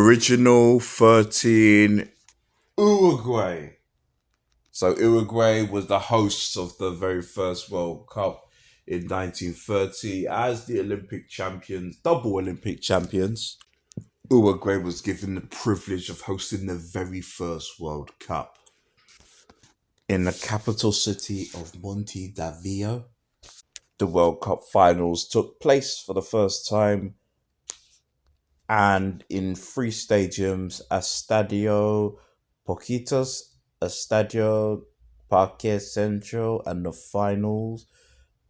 Original 13 Uruguay. So Uruguay was the hosts of the very first World Cup in 1930 as the Olympic champions, double Olympic champions. Uruguay was given the privilege of hosting the very first World Cup in the capital city of Montevideo. The World Cup finals took place for the first time and in three stadiums: Estadio Poquitos, Estadio Parque Central, and the finals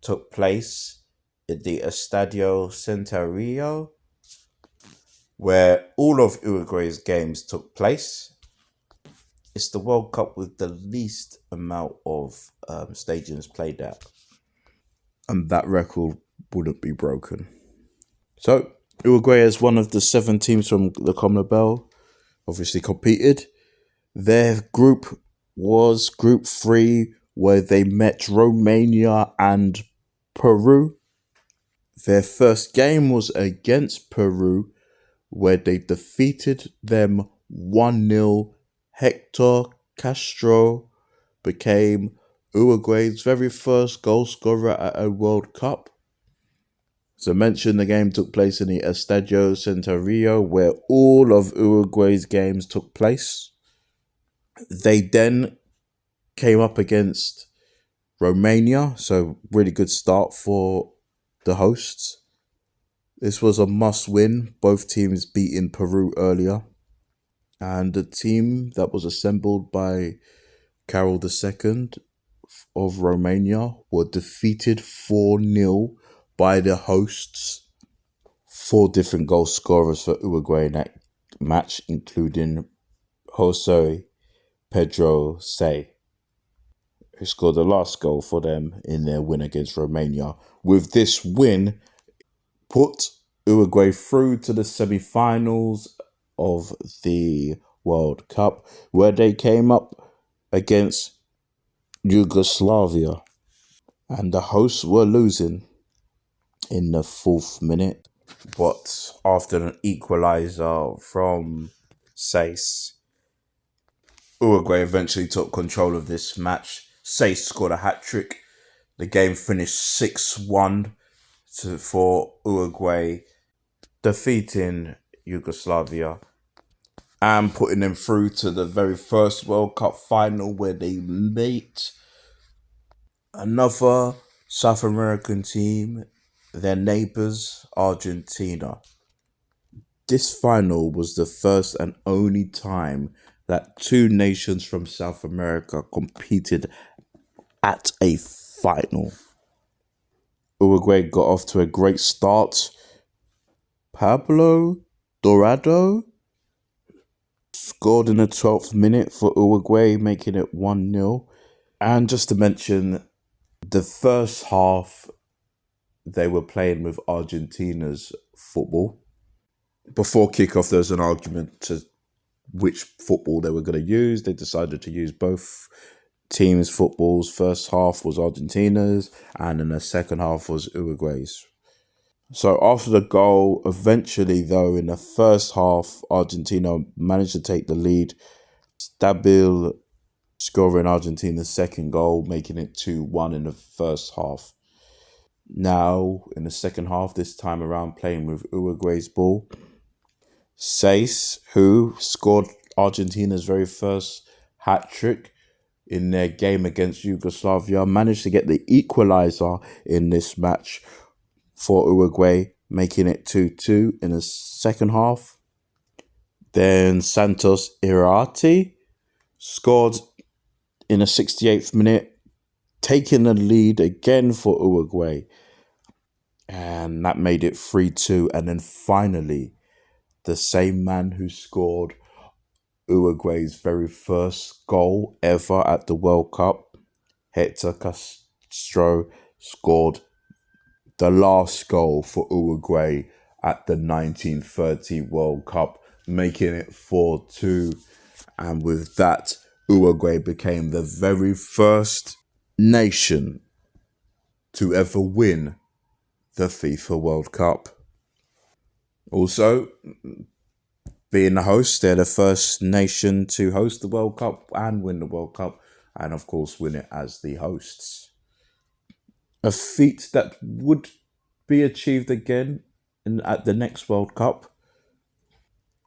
took place at the Estadio Centenario, where all of Uruguay's games took place. It's the World Cup with the least amount of stadiums played at, and that record wouldn't be broken. So, Uruguay is one of the 7 teams from the CONMEBOL, obviously competed. Their group was Group 3, where they met Romania and Peru. Their first game was against Peru, where they defeated them 1-0. Hector Castro became Uruguay's very first goal scorer at a World Cup. As I mentioned, the game took place in the Estadio Centenario, where all of Uruguay's games took place. They then came up against Romania, so really good start for the hosts. This was a must-win, both teams beating Peru earlier. And the team that was assembled by Carol II of Romania were defeated 4-0 by the hosts. 4 different goal scorers for Uruguay in that match, including Jose Pedro Say, who scored the last goal for them in their win against Romania. With this win, put Uruguay through to the semi-finals of the World Cup, where they came up against Yugoslavia. And the hosts were losing in the 4th minute. But after an equaliser from Sace, Uruguay eventually took control of this match. Sace scored a hat-trick. The game finished 6-1 for Uruguay, defeating Yugoslavia and putting them through to the very first World Cup final, where they meet another South American team, their neighbours, Argentina. This final was the first and only time that 2 nations from South America competed at a final. Uruguay got off to a great start. Pablo Dorado scored in the 12th minute for Uruguay, making it 1-0. And just to mention, the first half, they were playing with Argentina's football. Before kickoff, there was an argument to which football they were going to use. They decided to use both teams' footballs. First half was Argentina's, and in the second half was Uruguay's. So after the goal, eventually though, in the first half, Argentina managed to take the lead. Stabil scoring Argentina's second goal, making it 2-1 in the first half. Now, in the second half, this time around, playing with Uruguay's ball, Sace, who scored Argentina's very first hat-trick in their game against Yugoslavia, managed to get the equaliser in this match for Uruguay, making it 2-2 in the second half. Then Santos Irati scored in the 68th minute, taking the lead again for Uruguay. And that made it 3-2. And then finally, the same man who scored Uruguay's very first goal ever at the World Cup, Hector Castro, scored the last goal for Uruguay at the 1930 World Cup, making it 4-2. And with that, Uruguay became the very first nation to ever win the FIFA World Cup. Also, being the host. They're the first nation to host the World Cup and win the World Cup, and of course, win it as the hosts. A feat that would be achieved again at the next World Cup,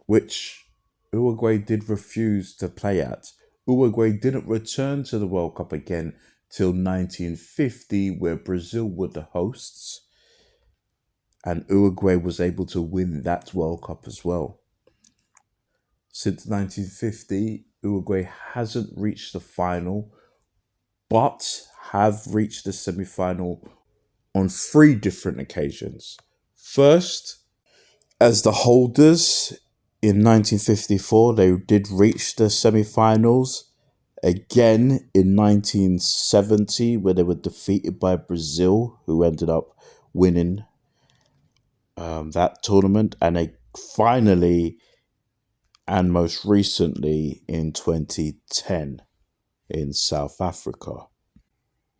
which Uruguay did refuse to play at. Uruguay didn't return to the World Cup again till 1950, where Brazil were the hosts, and Uruguay was able to win that World Cup as well. Since 1950, Uruguay hasn't reached the final, but have reached the semi-final on three different occasions. First, as the holders in 1954, they did reach the semi-finals. Again in 1970, where they were defeated by Brazil, who ended up winning that tournament. And they finally, and most recently, in 2010 in South Africa.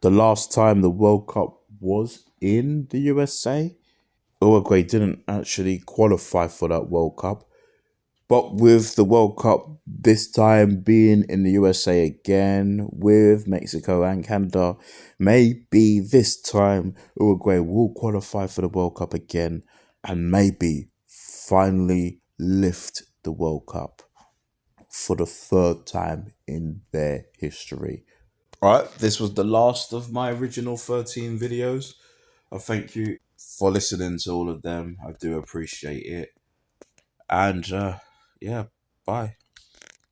The last time the World Cup was in the USA, Uruguay didn't actually qualify for that World Cup. But with the World Cup this time being in the USA again, with Mexico and Canada, maybe this time Uruguay will qualify for the World Cup again and maybe finally lift the World Cup for the third time in their history. Alright, this was the last of my original 13 videos. I thank you for listening to all of them. I do appreciate it. And yeah, bye.